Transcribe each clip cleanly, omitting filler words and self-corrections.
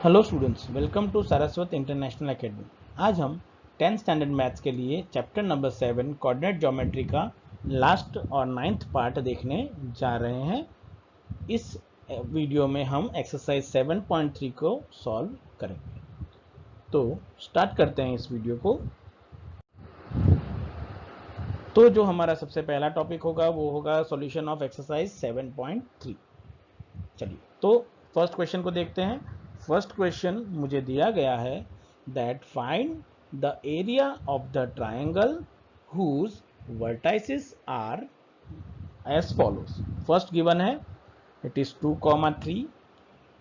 Hello students, welcome to Saraswat International Academy. आज हम 10th standard maths के लिए चैप्टर नंबर 7 कोऑर्डिनेट ज्योमेट्री का लास्ट और 9th पार्ट देखने जा रहे हैं। इस वीडियो में हम एक्सरसाइज 7.3 को सॉल्व करेंगे। तो स्टार्ट करते हैं इस वीडियो को। तो जो हमारा सबसे पहला टॉपिक होगा वो होगा सॉल्यूशन ऑफ एक्सरसाइज 7.3। चलिए तो फर्स्ट क्वेश्चन को देखते हैं। फर्स्ट क्वेश्चन मुझे दिया गया है that find the area of the triangle whose vertices are as follows. First given है इट इज 2,3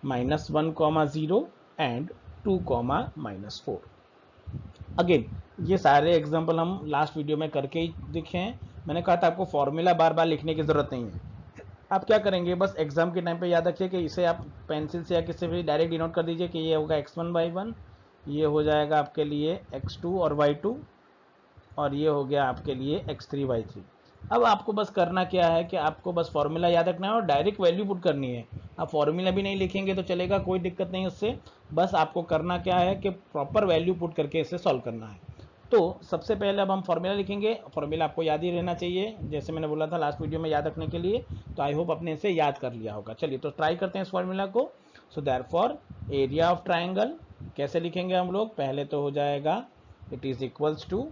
-1,0 एंड 2,-4। अगेन ये सारे एग्जाम्पल हम लास्ट वीडियो में करके ही देखे हैं। मैंने कहा था आपको फॉर्मूला बार बार लिखने की जरूरत नहीं है। आप क्या करेंगे, बस एग्जाम के टाइम पे याद रखिए कि इसे आप पेंसिल से या किसी भी डायरेक्ट डिनोट कर दीजिए कि ये होगा x1/1, ये हो जाएगा आपके लिए x2 और y2, और ये हो गया आपके लिए x3y3। अब आपको बस करना क्या है कि आपको बस फॉर्मूला याद रखना है और डायरेक्ट वैल्यू पुट करनी है। आप फॉर्मूला भी नहीं लिखेंगे तो चलेगा, कोई दिक्कत नहीं उससे। बस आपको करना क्या है कि प्रॉपर वैल्यू पुट करके इसे सॉल्व करना है। तो सबसे पहले अब हम फॉर्मूला लिखेंगे। फॉर्मूला आपको याद ही रहना चाहिए, जैसे मैंने बोला था लास्ट वीडियो में याद रखने के लिए। तो आई होप आपने इसे याद कर लिया होगा। चलिए तो ट्राई करते हैं इस फॉर्मूला को। So therefore area of triangle कैसे लिखेंगे हम लोग, पहले तो हो जाएगा it is equals to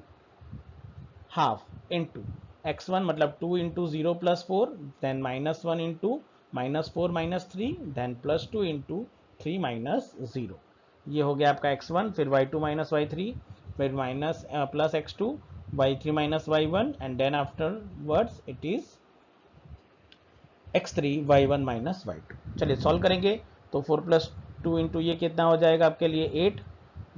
half into x1 मतलब 2 into 0 plus 4, then -1 into -4 -3, then +2 into 3 -0। ये हो गया आपका x1, फिर y2 माइनस y3, फिर minus plus x2, y3 minus y1, and then afterwards it is x3 y1 minus y2। चलिए solve करेंगे तो 4 + 2 इंटू ये कितना हो जाएगा आपके लिए 8।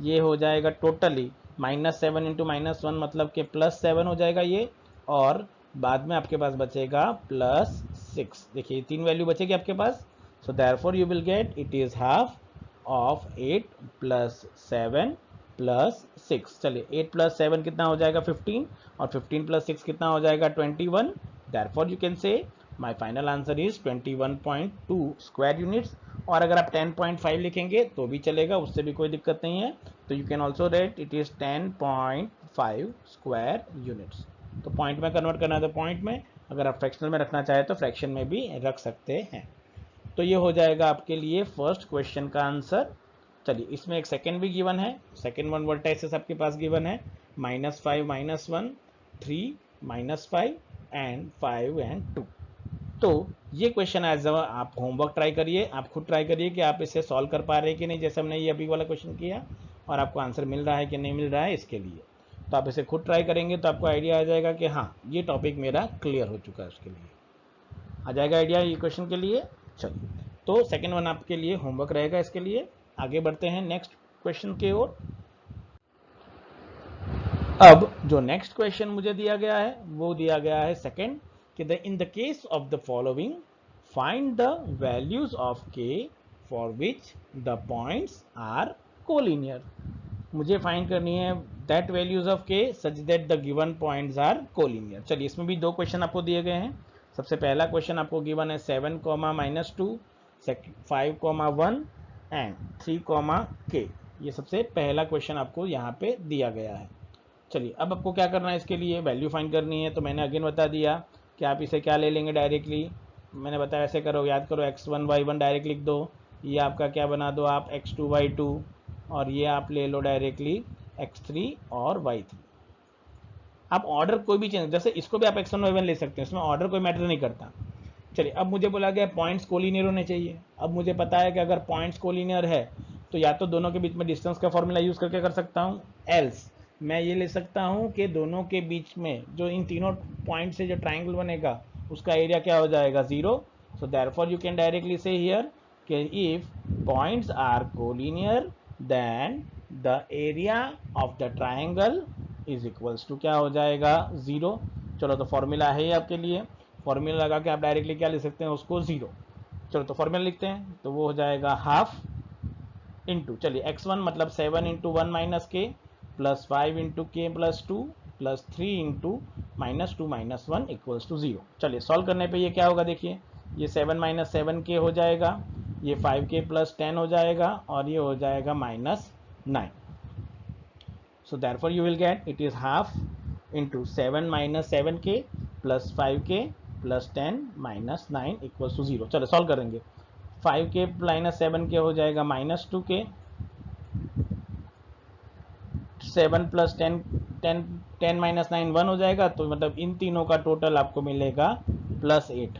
ये हो जाएगा टोटली -7 इंटू -1 मतलब कि +7 हो जाएगा ये, और बाद में आपके पास बचेगा +6। देखिए 3 वैल्यू बचेगी आपके पास। So therefore you will get it is half of 8 + 7 + 6। चलिए 8 + 7 कितना हो जाएगा 15, और 15 + 6 कितना हो जाएगा 21। देयरफॉर यू कैन से my final answer is 21.2 square units. और अगर आप 10.5 लिखेंगे तो भी चलेगा, उससे भी कोई दिक्कत नहीं है। तो you can also right it is 10.5 square units. तो पॉइंट में कन्वर्ट करना है तो पॉइंट में, अगर आप फ्रैक्शनल में रखना चाहे तो फ्रैक्शन में भी रख सकते हैं। तो ये हो जाएगा आपके लिए फर्स्ट क्वेश्चन का आंसर। चलिए इसमें एक सेकेंड भी गिवन है। सेकेंड वन वर्टाइसेस आपके पास गिवन है -5 -1, 3 -5 एंड 5 एंड 2। तो ये क्वेश्चन एज आप होमवर्क ट्राई करिए, आप खुद ट्राई करिए कि आप इसे सॉल्व कर पा रहे हैं कि नहीं, जैसे हमने ये अभी वाला क्वेश्चन किया, और आपको आंसर मिल रहा है कि नहीं मिल रहा है इसके लिए। तो आप इसे खुद ट्राई करेंगे तो आपको आइडिया आ जाएगा कि हाँ ये टॉपिक मेरा क्लियर हो चुका है। उसके लिए आ जाएगा आइडिया ये क्वेश्चन के लिए। चलिए तो सेकेंड वन आपके लिए होमवर्क रहेगा इसके लिए। आगे बढ़ते हैं नेक्स्ट क्वेश्चन की ओर। अब जो नेक्स्ट क्वेश्चन मुझे दिया गया है वो दिया गया है सेकेंड कि in the case of the following find the values of k for which the points are collinear. मुझे फाइंड करनी है that values of k such that the given points are collinear. चलिए इसमें भी दो क्वेश्चन आपको दिए गए हैं। सबसे पहला क्वेश्चन आपको गिवन है 7, -2, 5, 1 एंड 3, k। ये सबसे पहला क्वेश्चन आपको यहाँ पे दिया गया है। चलिए अब आपको क्या करना है, इसके लिए वैल्यू फाइंड करनी है। तो मैंने अगेन बता दिया कि आप इसे क्या ले लेंगे डायरेक्टली। मैंने बताया ऐसे करो, याद करो x1 y1 डायरेक्ट लिख दो। ये आपका क्या बना दो आप x2 y2, और ये आप ले लो डायरेक्टली x3 और y3। आप ऑर्डर कोई भी चेंज, जैसे इसको भी आप x1 y1 ले सकते हैं, इसमें ऑर्डर कोई मैटर नहीं करता। चलिए अब मुझे बोला गया पॉइंट्स कोलिनियर होने चाहिए। अब मुझे पता है कि अगर पॉइंट्स कोलिनियर है तो या तो दोनों के बीच में डिस्टेंस का फॉर्मूला यूज करके कर सकता हूँ, एल्स मैं ये ले सकता हूँ कि दोनों के बीच में जो इन तीनों पॉइंट से जो ट्राइंगल बनेगा उसका एरिया क्या हो जाएगा 0। So therefore you can directly से हियर कि if points are collinear then the area of the triangle is equals to क्या हो जाएगा 0। चलो तो फॉर्मूला है आपके लिए, फॉर्मूला लगा के आप डायरेक्टली क्या लिख सकते हैं उसको 0। चलो तो फॉर्मूला लिखते हैं तो वो हो जाएगा हाफ इंटू, चलिए x1 मतलब 7 into 1 minus k plus 5 into k plus 2 plus 3 into -2 -1 equals to 0। चलिए सॉल्व करने पे ये क्या होगा, देखिए ये 7 - 7 के हो जाएगा, ये 5k प्लस 10 हो जाएगा और ये हो जाएगा -9. So therefore you will get it is half into 7 minus 7k plus 5k plus 10 minus 9 equals to 0. चलो सॉल्व करेंगे. 5k minus 7k हो जाएगा -2k, 7 प्लस 10 माइनस 9 1 हो जाएगा. तो मतलब इन तीनों का टोटल आपको मिलेगा +8.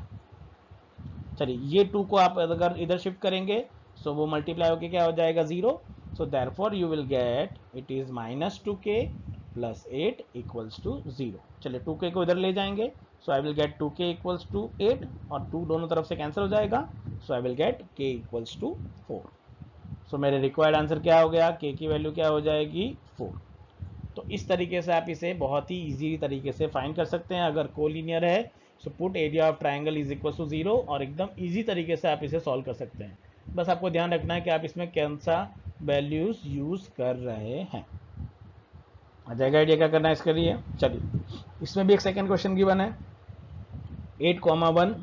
चलिए ये 2 को आप अगर इधर शिफ्ट करेंगे सो वो मल्टीप्लाई होकर क्या हो जाएगा 0. So therefore you will get it is -2k plus 8 equals to 0. चलिए 2k को इधर ले जाएंगे. So I will get 2k equals to 8 और 2 दोनों तरफ से कैंसिल हो जाएगा. So I will get k equals to 4. So मेरे रिक्वायर्ड आंसर क्या हो गया, k की वैल्यू क्या हो जाएगी 4. तो इस तरीके से आप इसे बहुत ही इजी तरीके से फाइंड कर सकते हैं. अगर कोलिनियर है so put area of triangle is equal to 0 और एकदम इजी तरीके से आप इसे सॉल्व कर सकते हैं. बस आपको ध्यान रखना है कि आप इसमें कौन सा वैल्यूज यूज कर रहे हैं. आ जाएगा आइडिया क्या करना है इसके लिए. चलिए इसमें भी एक सेकेंड क्वेश्चन गिवन है 8,1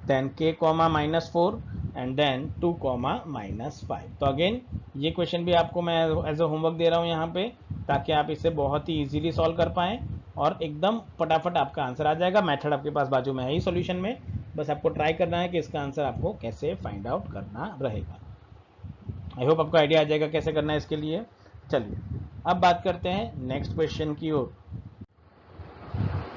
देन k, -4 एंड देन 2, -5. तो अगेन ये क्वेश्चन भी आपको मैं एज अ होमवर्क दे रहा हूँ यहाँ पे, ताकि आप इसे बहुत ही इजीली सॉल्व कर पाएँ और एकदम फटाफट आपका आंसर आ जाएगा. मेथड आपके पास बाजू में है ही सॉल्यूशन में. बस आपको ट्राई करना है कि इसका आंसर आपको कैसे फाइंड आउट करना रहेगा. आई होप आपको आइडिया आ जाएगा कैसे करना है इसके लिए. चलिए अब बात करते हैं नेक्स्ट क्वेश्चन की ओर.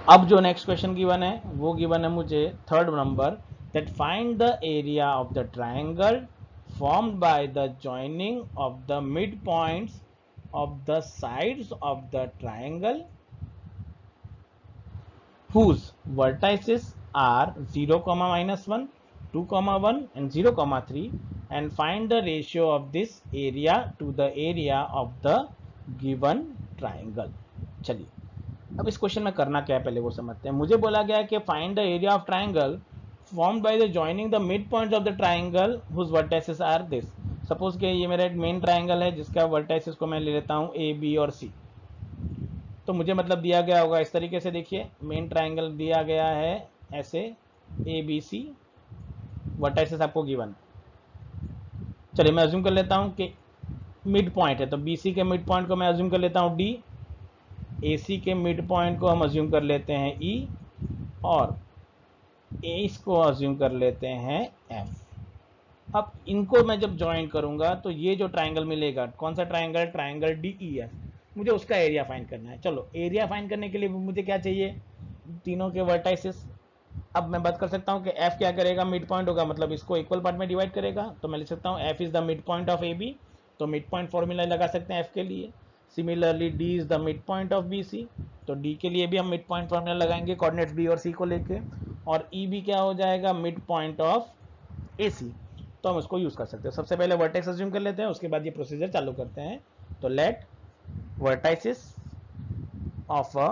अब जो नेक्स्ट क्वेश्चन गिवन है वो गिवन है मुझे 3rd number, that find the area of the triangle formed by the joining of the midpoints of the sides of the triangle whose vertices are 0, -1, 2, 1 and 0, 3 and find the ratio of this area to the area of the given triangle. चलिए अब इस question में करना क्या है पहले वो समझते हैं. मुझे बोला गया है कि find the area of triangle formed by the joining the midpoints of the triangle whose vertices are this. Suppose कि ये मेरा एक मेन ट्राइंगल है जिसका वर्टाइसिस को मैं ले लेता हूँ ए बी और सी. तो मुझे मतलब दिया गया होगा इस तरीके से. देखिए मेन ट्राइंगल दिया गया है ऐसे ए बी सी, वर्टाइसिस आपको गिवन. चलिए मैं अज्यूम कर लेता हूँ कि मिड पॉइंट है, तो बी सी के मिड पॉइंट को मैं अज्यूम कर लेता हूँ डी, ए सी के मिड पॉइंट को हम अज्यूम कर लेते हैं ई और इसको अज्यूम कर लेते हैं एफ. अब इनको मैं जब ज्वाइन करूंगा तो ये जो ट्राइंगल मिलेगा, कौन सा triangle, triangle D E F, मुझे उसका एरिया फाइंड करना है. चलो एरिया फाइंड करने के लिए मुझे क्या चाहिए, तीनों के वर्टाइसिस. अब मैं बात कर सकता हूँ कि एफ क्या करेगा, मिड पॉइंट होगा, मतलब इसको इक्वल पार्ट में डिवाइड करेगा. तो मैं लिख सकता हूँ F is the mid point of A B. तो मिड पॉइंट फॉर्मूला लगा सकते हैं एफ के लिए. Similarly D is the mid point of B C. तो डी के लिए भी हम मिड पॉइंट फॉर्मूला लगाएंगे कोऑर्डिनेट्स बी और सी को लेके. और ई भी क्या हो जाएगा, मिड पॉइंट ऑफ ए सी. तो हम उसको यूज कर सकते हैं. सबसे पहले वर्टेक्स अज्यूम कर लेते हैं, उसके बाद ये प्रोसीजर चालू करते हैं. तो let vertices of a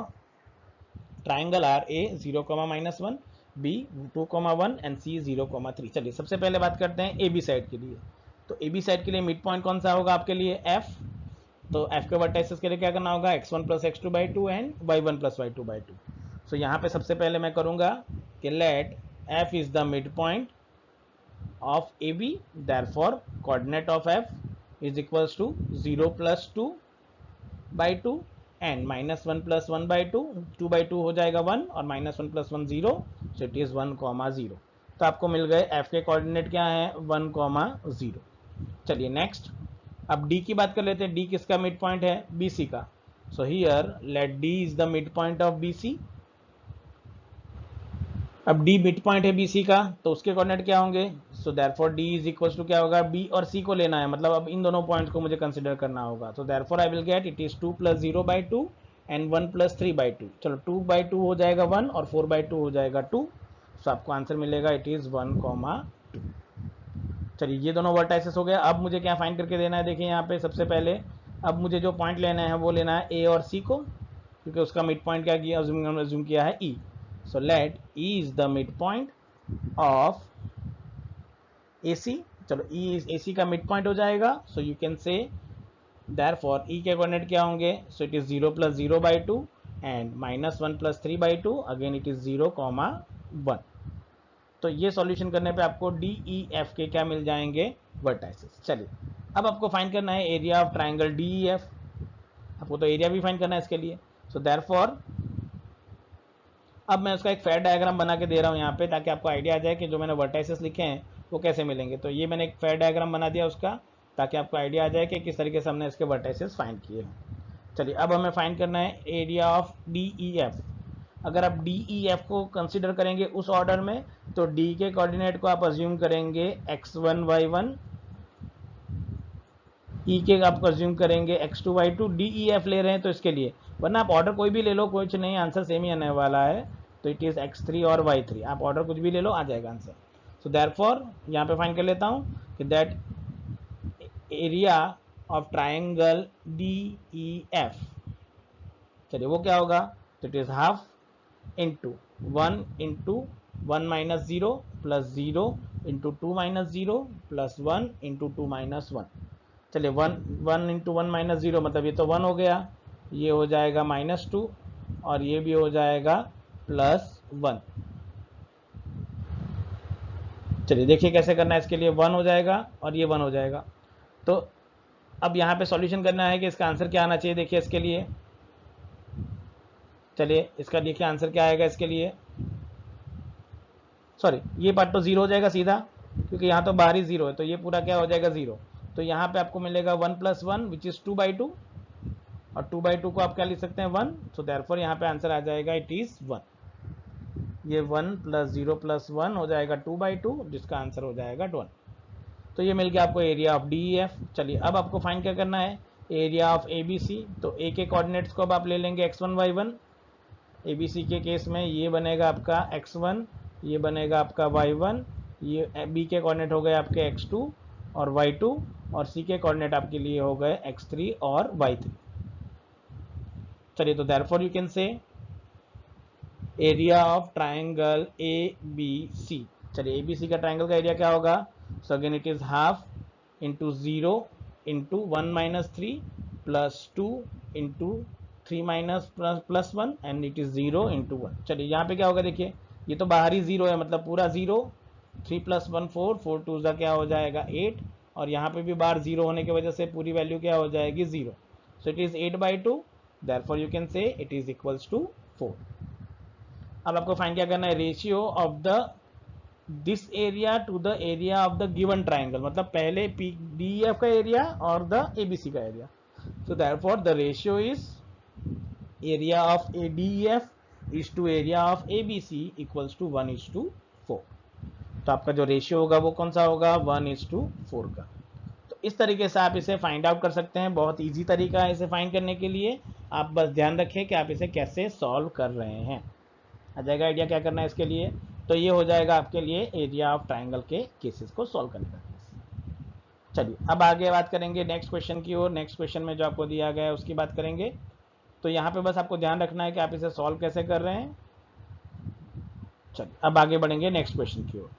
triangle are A 0, -1, B 2, 1 and C 0, 3. चलिए सबसे पहले बात करते हैं ए बी साइड के लिए. तो ए बी साइड के लिए मिड पॉइंट कौन सा होगा आपके लिए, एफ. तो एफ के वर्टाइसिस के लिए क्या करना होगा, x1 + x2/2 and y1 + y2/2. सो यहाँ पे सबसे पहले मैं करूंगा कि let f is the mid point of A B, therefore coordinate of f is equals to 0 + 2/2 and -1 + 1/2. 2/2 हो जाएगा 1 और -1 + 1 0. So it is 1, 0. तो आपको मिल गए f के कोऑर्डिनेट क्या है 1, 0. चलिए नेक्स्ट अब d की बात कर लेते हैं. d किसका मिड पॉइंट है, bc का. So here let d is the mid point of bc. अब d मिड पॉइंट है bc का, तो उसके कोऑर्डिनेट क्या होंगे. So therefore d is equals to क्या होगा, b और c को लेना है, मतलब अब इन दोनों पॉइंट्स को मुझे कंसीडर करना होगा. तो therefore I will get it is 2 + 0/2 and 1 + 3/2. चलो 2/2 हो जाएगा 1 और 4/2 हो जाएगा 2. सो आपको आंसर मिलेगा इट इज 1, 2. चलिए ये दोनों वर्टाइसेस हो गया. अब मुझे क्या फाइंड करके देना है, देखिए यहाँ पे सबसे पहले अब मुझे जो पॉइंट लेना है वो लेना है ए और सी को, क्योंकि उसका मिड पॉइंट क्या किया, अज्यूम किया है E. So let E is the mid point of A C. चलो ई इज ए सी का मिड पॉइंट हो जाएगा. So you can say therefore E के कोऑर्डिनेट क्या होंगे, so it is 0 + 0/2 and -1 + 3/2. Again it is 0, 1. तो ये सॉल्यूशन करने पे आपको डी ई एफ के क्या मिल जाएंगे, वर्टाइसेस। चलिए अब आपको फाइंड करना है area of triangle D E F, आपको तो एरिया भी फाइंड करना है इसके लिए। सो देयरफॉर अब मैं उसका एक फेयर डायग्राम बना के दे रहा हूँ यहाँ पे, ताकि आपको आइडिया आ जाए कि जो मैंने वर्टाइसेस लिखे हैं वो कैसे मिलेंगे। तो ये मैंने एक फेयर डायग्राम बना दिया उसका, ताकि आपको आइडिया आ जाए कि किस तरीके से हमने इसके वर्टाइसेस फाइंड किए हैं। चलिए अब हमें फाइंड करना है area of D E F. अगर आप डी ई एफ को कंसिडर करेंगे उस ऑर्डर में, तो डी के कोऑर्डिनेट को आप अज्यूम करेंगे x1 y1, ई के आप अज्यूम करेंगे x2 y2, D E F ले रहे हैं तो इसके लिए, वरना आप ऑर्डर कोई भी ले लो, कुछ नहीं, आंसर सेम ही आने वाला है। तो इट इज x3 और y3, आप ऑर्डर कुछ भी ले लो, आ जाएगा आंसर। सो देयरफॉर यहाँ पे फाइंड कर लेता हूँ कि that area of triangle D E F, चलिए वो क्या होगा, तो it is half into 1 into 1 minus 0 plus 0 into 2 minus 0 plus 1 into 2 minus 1। चलिए 1 इंटू 1 माइनस 0 मतलब ये तो 1 हो गया, ये हो जाएगा -2 और ये भी हो जाएगा +1। चलिए देखिए कैसे करना है, इसके लिए 1 हो जाएगा और ये 1 हो जाएगा। तो अब यहाँ पे सॉल्यूशन करना है कि इसका आंसर क्या आना चाहिए। देखिए इसके लिए, चलिए इसका देखिए आंसर क्या आएगा इसके लिए। सॉरी, ये पार्ट तो 0 हो जाएगा सीधा, क्योंकि यहाँ तो बाहर ही 0 है, तो ये पूरा क्या हो जाएगा 0। तो यहाँ पे आपको मिलेगा 1 + 1 विच इज 2/2, और 2/2 को आप क्या लिख सकते हैं 1। सो देयरफॉर यहाँ पे आंसर आ जाएगा इट इज 1। ये 1 + 0 + 1 हो जाएगा 2/2, जिसका आंसर हो जाएगा 1। तो ये मिल गया आपको area of D E F. चलिए अब आपको फाइंड क्या करना है, area of A B C. तो ए के कोऑर्डिनेट्स को अब आप ले लेंगे x1 y1, ए बी सी के केस में ये बनेगा आपका x1, ये बनेगा आपका y1, ये बी के कोऑर्डिनेट हो गए आपके x2 और y2, और सी के कोऑर्डिनेट आपके लिए हो गए x3 और y3। चलिए तो therefore you can say area of triangle A B C. चलिए ए बी सी का ट्राइंगल का एरिया क्या होगा, so again it is half into 0 into 1 - 3 plus 2 into 3 minus plus 1 and it is 0 into 1। चलिए यहाँ पे क्या होगा, देखिए ये तो बाहरी 0 है, मतलब पूरा 0, 3 + 1 4, 4 2 का क्या हो जाएगा 8, और यहाँ पे भी बाहर 0 होने की वजह से पूरी वैल्यू क्या हो जाएगी 0। So it is 8/2, therefore you can say it is equals to 4। अब आपको फाइंड क्या करना है, ratio of the this area to the area of the given triangle, मतलब पहले डी एफ का एरिया और द एबीसी का एरिया। So therefore the ratio is area of A D F is to area of A B C equals to 1:4। तो आपका जो रेशियो होगा वो कौन सा होगा, 1:4 का। तो इस तरीके से आप इसे फाइंड आउट कर सकते हैं, बहुत इजी तरीका है इसे फाइंड करने के लिए। आप बस ध्यान रखें कि आप इसे कैसे सॉल्व कर रहे हैं, आ जाएगा आइडिया क्या करना है इसके लिए। तो ये हो जाएगा आपके लिए एरिया ऑफ ट्राइंगल के केसेस को सॉल्व करने का। चलिए अब आगे बात करेंगे नेक्स्ट क्वेश्चन की ओर। नेक्स्ट क्वेश्चन में जो आपको दिया गया है उसकी बात करेंगे। तो यहाँ पे बस आपको ध्यान रखना है कि आप इसे सॉल्व कैसे कर रहे हैं। चलिए अब आगे बढ़ेंगे नेक्स्ट क्वेश्चन की ओर।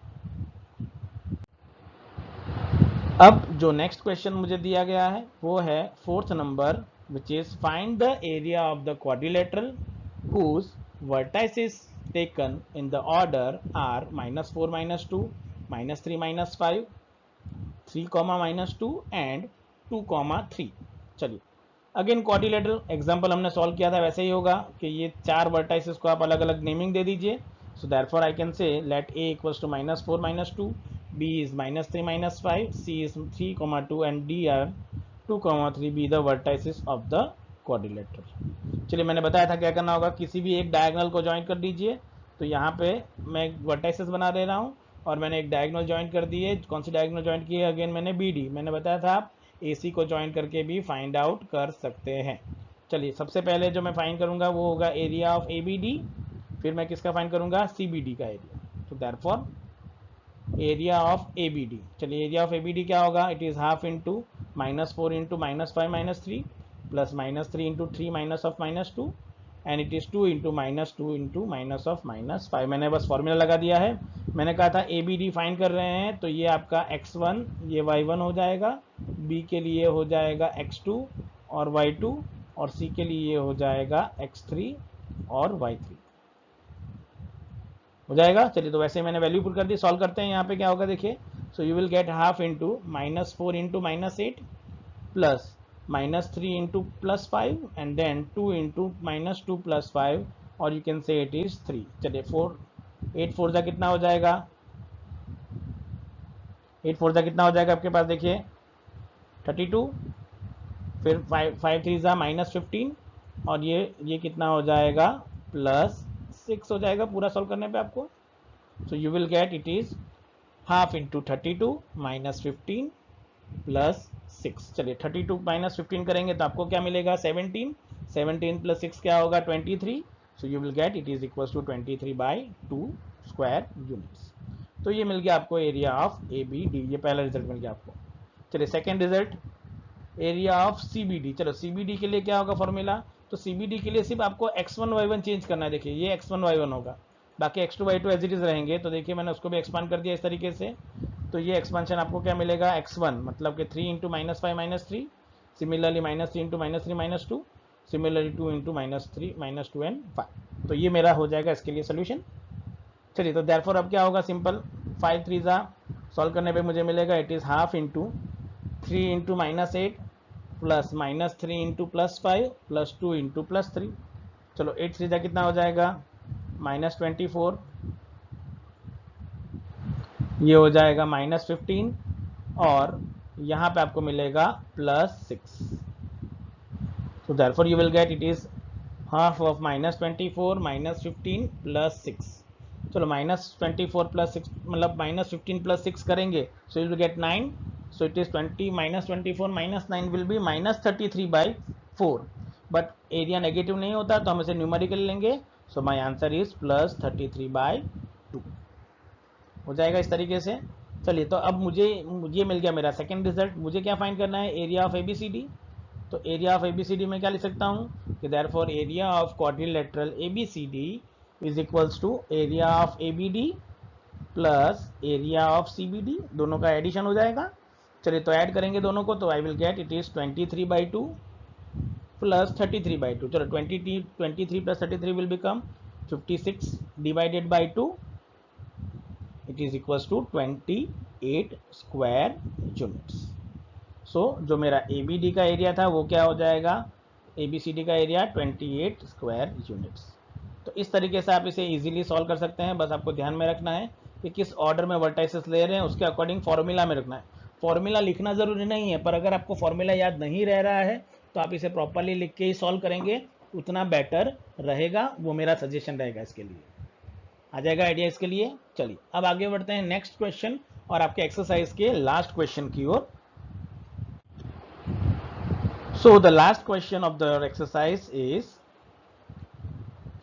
अब जो नेक्स्ट क्वेश्चन मुझे दिया गया है वो है 4th number, which is find the area of the quadrilateral whose vertices taken in the order are -4 - 2, -3 - 5, 3, -2 and 2, 3। चलिए अगेन क्वाड्रिलेटरल एग्जांपल हमने सॉल्व किया था वैसे ही होगा कि ये 4 वर्टाइसेस को आप अलग अलग नेमिंग दे दीजिए। So therefore I can say let a equals to -4 - 2, b is -3 - 5, c is 3, 2 and d are 2, 3 be the vertices of the quadrilateral. चलिए मैंने बताया था क्या करना होगा, किसी भी एक डायगोनल को ज्वाइन कर दीजिए। तो यहाँ पे मैं वर्टाइसेस बना दे रहा हूँ और मैंने एक डायगोनल ज्वाइन कर दी है। कौन सी डायगोनल ज्वाइन की है, अगेन मैंने BD, मैंने बताया था आप AC को ज्वाइन करके भी फाइंड आउट कर सकते हैं। चलिए सबसे पहले जो मैं फाइंड करूँगा वो होगा एरिया ऑफ ABD, फिर मैं किसका फाइंड करूँगा, CBD का एरिया। तो देयरफॉर एरिया ऑफ ABD, चलिए एरिया ऑफ ABD क्या होगा, it is half into -4 into -5 - 3 plus -3 into 3 minus of -2 and it is 2 into -2 into minus of -5। मैंने बस फॉर्मूला लगा दिया है। मैंने कहा था ABD फाइंड कर रहे हैं, तो ये आपका x1 ये y1 हो जाएगा, B के लिए हो जाएगा x2 और y2, और C के लिए हो जाएगा x3 और y3। हो जाएगा। चलिए तो वैसे मैंने वैल्यू पुट कर दी, सॉल्व करते हैं। यहाँ पे क्या होगा देखिए, so you will get half into -4 into -8 plus -3 into +5 and then 2 into -2 + 5 और you can say it is 3। चलिए 8 4 जा कितना हो जाएगा, 8 4 जा कितना हो जाएगा आपके पास देखिए 32, फिर 5 3 जा -15 और ये कितना हो जाएगा +6 हो जाएगा पूरा सॉल्व करने पे आपको। सो you will get it is half into 32 -15 +6। चलिए 32 -15 करेंगे तो आपको क्या मिलेगा 17, 17 + 6 क्या होगा 23। So you will get it is equal to 23/2 square units. तो ये मिल गया आपको एरिया ऑफ ABD, ये पहला रिजल्ट मिल गया आपको। चलिए second result, area of CBD। चलो CBD के लिए क्या होगा फॉर्मूला, तो CBD के लिए सिर्फ आपको x1 y1 चेंज करना है। देखिए ये x1 y1 होगा, बाकी x2 y2 as it is रहेंगे। तो देखिए मैंने उसको भी एक्सपांड कर दिया इस तरीके से। तो ये एक्सपांशन आपको क्या मिलेगा x1 मतलब कि 3 into -5 -3, similarly -3 into -3 -2, similarly 2 into -3 -2 and 5। तो ये मेरा हो जाएगा इसके लिए सोल्यूशन। चलिए तो देयरफॉर अब क्या होगा, सिंपल 5 3 जा सॉल्व करने पे मुझे मिलेगा it is half into 3 into -8 plus -3 into +5 plus 2 into +3। चलो 8 3 जा कितना हो जाएगा -24, ये हो जाएगा -15 और यहाँ पे आपको मिलेगा +6। तो therefore you will get it is half of -24 -15 +6। चलो -24 + 6 मतलब -15 + 6 करेंगे, सो you will gate 9। So it is 20 -24 -9 will be -33/4, but area negative नहीं होता तो हम इसे न्यूमेरिकल लेंगे। सो माय आंसर इज +33/2 हो जाएगा इस तरीके से। चलिए तो अब मुझे ये मिल गया मेरा सेकेंड रिजल्ट। मुझे क्या फाइंड करना है, एरिया ऑफ ABCD। तो एरिया ऑफ ABCD में क्या लिख सकता हूँ कि therefore area of quadrilateral ABCD is equals to area of ABD plus area of CBD, दोनों का एडिशन हो जाएगा। चलिए तो ऐड करेंगे दोनों को, तो I will get it is 23/2 plus 33/2। चलो 23 plus 33 will become 56 divided by 2, it is equals to 28 square units. So जो मेरा ABD का एरिया था वो क्या हो जाएगा, ABCD का एरिया 28 स्क्वायर यूनिट्स। तो इस तरीके से आप इसे इजीली सॉल्व कर सकते हैं। बस आपको ध्यान में रखना है कि किस ऑर्डर में वर्टाइसेस ले रहे हैं, उसके अकॉर्डिंग फॉर्मूला में रखना है। फॉर्मूला लिखना ज़रूरी नहीं है, पर अगर आपको फॉर्मूला याद नहीं रह रहा है तो आप इसे प्रॉपरली लिख के ही सॉल्व करेंगे, उतना बेटर रहेगा। वो मेरा सजेशन रहेगा इसके लिए। आ जाएगा आइडिया इसके लिए। चलिए अब आगे बढ़ते हैं नेक्स्ट क्वेश्चन और आपके एक्सरसाइज के लास्ट क्वेश्चन की ओर। So the last question of the exercise is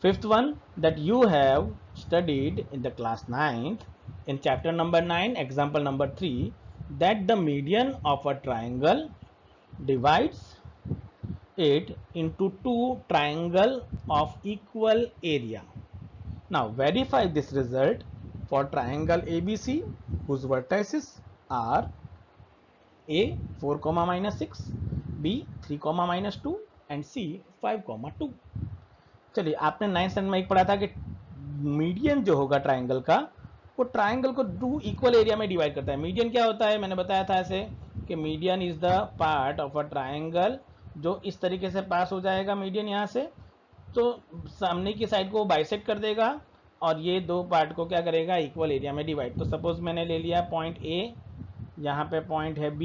fifth one, that you have studied in the class 9th in chapter number 9 example number 3 that the median of a triangle divides it into two triangles of equal area. Now verify this result for triangle ABC whose vertices are A 4, -6, B 3, -2 and C 5, 2। चलिए आपने 9th standard में एक पढ़ा था कि median जो होगा triangle का, वो ट्राइंगल को 2 इक्वल एरिया में डिवाइड करता है। मीडियन क्या होता है, मैंने बताया था ऐसे कि median is the part of a triangle जो इस तरीके से पास हो जाएगा। मीडियन यहाँ से तो सामने की साइड को बाइसेक्ट कर देगा और ये दो पार्ट को क्या करेगा, इक्वल एरिया में डिवाइड। तो सपोज मैंने ले लिया पॉइंट A, यहाँ पे पॉइंट है B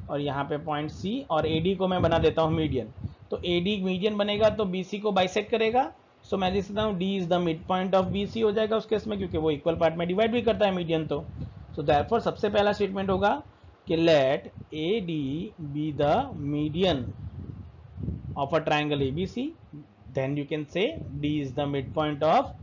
और यहाँ पे पॉइंट C और AD को मैं बना देता हूँ मीडियन। तो AD मीडियन बनेगा तो BC को बाइसेक्ट करेगा। सो मैं लिख सकता हूँ D is the mid point of BC हो जाएगा उस केस में, क्योंकि वो इक्वल पार्ट में डिवाइड भी करता है मीडियन। तो सो देयरफॉर सबसे पहला स्टेटमेंट होगा कि let AD be the median of a triangle ABC, then you can say D is the mid point of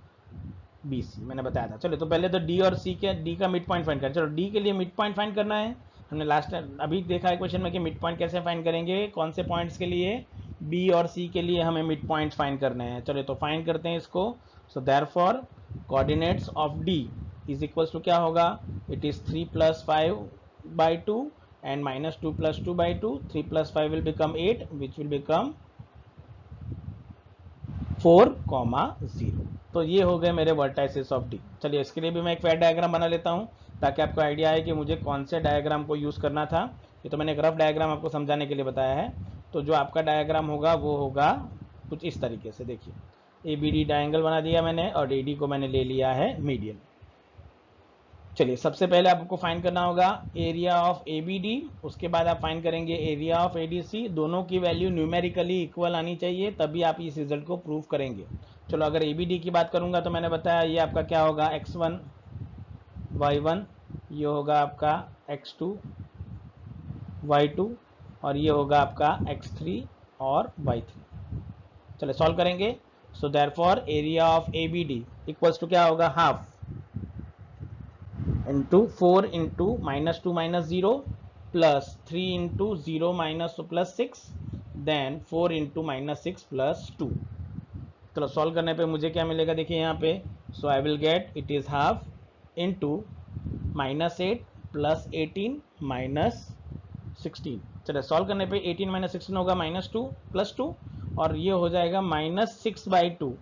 BC। मैंने बताया था। चलो तो पहले तो D और C के D का मिड पॉइंट फाइंड करें। चलो D के लिए मिड पॉइंट फाइंड करना है। हमने लास्ट अभी देखा है क्वेश्चन में कि मिड पॉइंट कैसे फाइंड करेंगे, कौन से पॉइंट्स के लिए, B और C के लिए हमें मिड पॉइंट फाइंड करने हैं। चलो तो फाइंड करते हैं इसको। So therefore coordinates of D is equals to क्या होगा, it is 3 + 5/2 and -2 + 2/2। 3 + 5 will become 8 which will become 4, 0। तो ये हो गए मेरे वर्टाइसेस ऑफ डी। चलिए इसके लिए भी मैं एक फेयर डायग्राम बना लेता हूँ ताकि आपको आइडिया आए कि मुझे कौन से डायग्राम को यूज़ करना था। ये तो मैंने एक रफ डायग्राम आपको समझाने के लिए बताया है। तो जो आपका डायग्राम होगा वो होगा कुछ इस तरीके से। देखिए ए बी डी डायंगल बना दिया मैंने और डी डी को मैंने ले लिया है मीडियन। चलिए सबसे पहले आपको फाइंड करना होगा area of A B D, उसके बाद आप फाइंड करेंगे area of A D C. दोनों की वैल्यू न्यूमेरिकली इक्वल आनी चाहिए, तभी आप इस रिजल्ट को प्रूव करेंगे। चलो अगर ए बी डी की बात करूंगा तो मैंने बताया ये आपका क्या होगा x1 y1, ये होगा आपका x2 y2 और ये होगा आपका x3 और y3। चलिए सॉल्व करेंगे। So therefore area of A B D equals to क्या होगा, half into 4 into -2 -0 plus 3 into 0 minus plus 6 then 4 into -6 plus 2। चलो सॉल्व करने पे मुझे क्या मिलेगा, देखिए यहाँ पे। So I will get it is half into -8 plus 18 minus 16। चलो सॉल्व करने पे 18 माइनस 16 होगा -2 प्लस 2 और ये हो जाएगा -6/2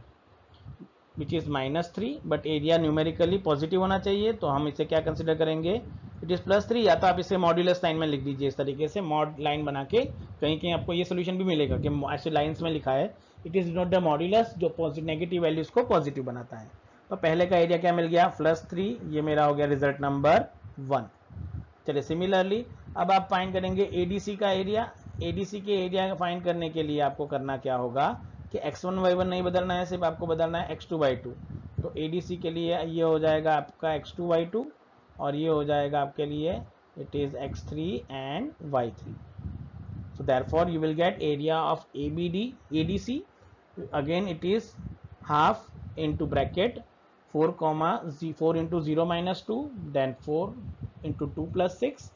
which is -3, but area numerically positive होना चाहिए तो हम इसे क्या कंसिडर करेंगे, इट इज +3। या तो आप इसे मॉड्यूलस लाइन में लिख दीजिए इस तरीके से, मॉड लाइन बना के। कहीं कहीं आपको ये सोल्यूशन भी मिलेगा कि ऐसे लाइन्स में लिखा है it is not the modulus, जो पॉजिटिव नेगेटिव वैल्यूज को पॉजिटिव बनाता है। तो पहले का एरिया क्या मिल गया, +3, ये मेरा हो गया रिजल्ट नंबर 1। चलिए सिमिलरली अब आप फाइंड करेंगे एडीसी का एरिया। एडीसी के एरिया फाइंड करने के लिए आपको करना क्या होगा कि x1 y1 नहीं बदलना है, सिर्फ आपको बदलना है x2 y2। तो एडीसी के लिए ये हो जाएगा आपका x2 y2 और ये हो जाएगा आपके लिए it is x3 and y3। so therefore you will get area of ABD ADC, again it is half into bracket 4 into 0 minus 2, then 4 into 2 plus 6,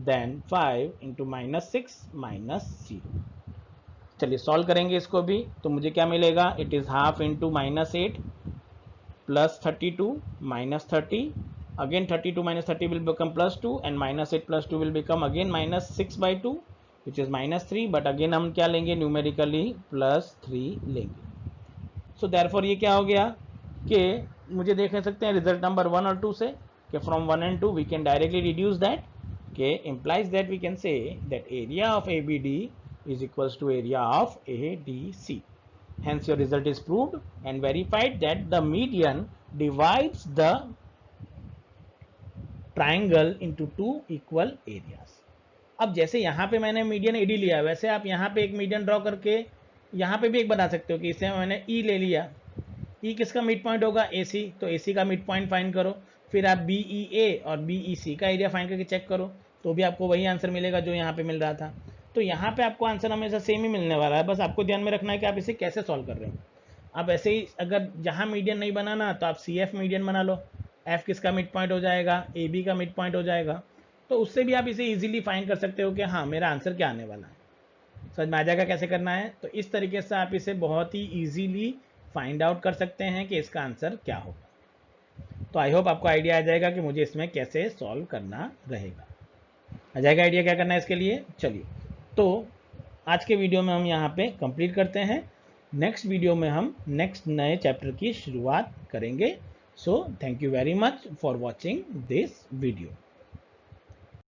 then 5 into -6 minus 0। चलिए सॉल्व करेंगे इसको भी तो मुझे क्या मिलेगा, it is half into -8 plus 32 -30, again 32 -30 will become +2 and -8 + 2 will become again -6/2 which is -3, but again हम क्या लेंगे, न्यूमेरिकली +3 लेंगे। सो देयरफॉर ये क्या हो गया कि मुझे देख सकते हैं रिजल्ट नंबर 1 और 2 से कि from 1 and 2 we can directly reduce that, के implies that we can say that area of ABD is equals to area of ADC. Hence your result is proved and verified that the median divides the triangle into two equal areas. अब जैसे यहाँ पे मैंने median AD लिया, वैसे आप यहाँ पे एक मीडियन ड्रॉ करके यहाँ पे भी एक बना सकते हो कि इसे मैंने E ले लिया। E किसका मिड पॉइंट होगा, AC, तो AC का मिड पॉइंट फाइंड करो। फिर आप BEA और BEC का एरिया फाइंड करके चेक करो तो भी आपको वही आंसर मिलेगा जो यहाँ पे मिल रहा था। तो यहाँ पे आपको आंसर हमेशा सेम ही मिलने वाला है, बस आपको ध्यान में रखना है कि आप इसे कैसे सॉल्व कर रहे हो। आप ऐसे ही अगर जहाँ मीडियन नहीं बनाना तो आप CF मीडियन बना लो, F किसका मिड पॉइंट हो जाएगा, AB का मिड पॉइंट हो जाएगा। तो उससे भी आप इसे ईजिली फाइंड कर सकते हो कि हाँ मेरा आंसर क्या आने वाला है। समझ में आ जाएगा कैसे करना है। तो इस तरीके से आप इसे बहुत ही ईजिली फाइंड आउट कर सकते हैं कि इसका आंसर क्या होगा। तो आई होप आपको आइडिया आ जाएगा कि मुझे इसमें कैसे सॉल्व करना रहेगा। आ जाएगा आइडिया क्या करना है इसके लिए। चलिए तो आज के वीडियो में हम यहाँ पे कंप्लीट करते हैं। नेक्स्ट वीडियो में हम नेक्स्ट नए चैप्टर की शुरुआत करेंगे। So thank you very much for watching this video.